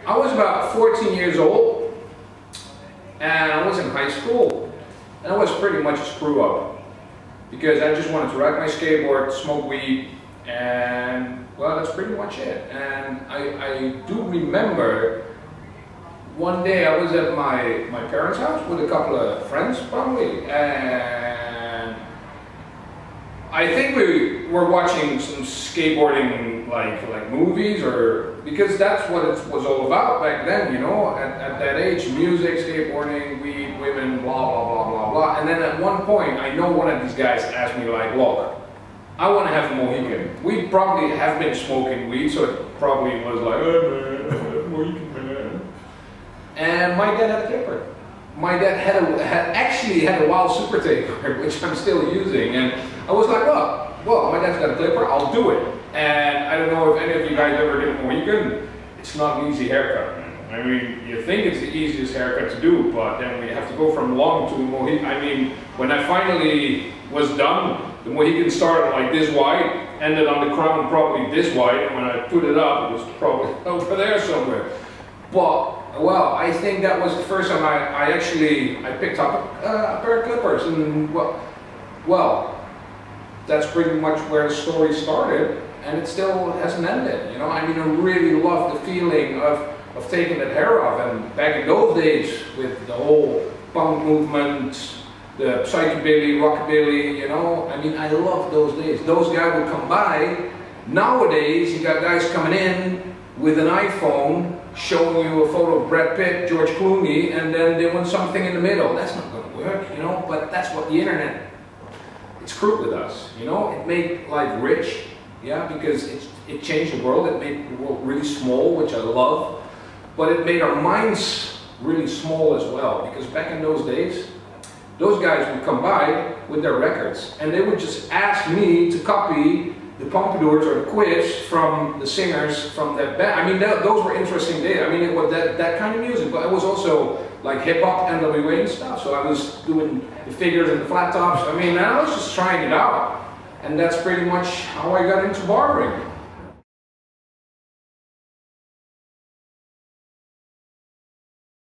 I was about 14 years old, and I was in high school, and I was pretty much a screw up because I just wanted to ride my skateboard, smoke weed, and well, that's pretty much it. And I do remember one day I was at my parents' house with a couple of friends probably, and I think we were watching some skateboarding like movies, or because that's what it was all about back then, you know, at that age, music, skateboarding, weed, women, blah blah blah blah blah. And then at one point I know one of these guys asked me like, look, I want to have a Mohican. We probably have been smoking weed, so it probably was like, oh man, Mohican man. And my dad had a clipper. My dad actually had a wild super taper, which I'm still using, and I was like, well, my dad's got a clipper, I'll do it. And I don't know if any of you guys ever did a Mohican. It's not an easy haircut. I mean, you think it's the easiest haircut to do, but then we have to go from long to a Mohican. I mean, when I finally was done, the Mohican started like this wide, ended on the crown probably this wide, and when I put it up, it was probably over there somewhere. But, well, I think that was the first time I picked up a pair of clippers, and well, that's pretty much where the story started, and it still hasn't ended, you know. I mean, I really love the feeling of taking that hair off, and back in those days with the whole punk movement, the psychobilly, rockabilly, you know, I mean, I love those days. Those guys would come by. Nowadays, you got guys coming in with an iPhone showing you a photo of Brad Pitt, George Clooney, and then they want something in the middle. That's not going to work, you know, but that's what the internet, it screwed with us, you know. It made life rich, yeah, because it changed the world. It made the world really small, which I love, but it made our minds really small as well, because back in those days, those guys would come by with their records, and they would just ask me to copy the pompadours or the quiffs from the singers from that band. I mean, those were interesting days. I mean, it was that kind of music, but it was also like hip-hop, NWA and stuff, so I was doing the figures and the flat tops. I mean, I was just trying it out, and that's pretty much how I got into barbering.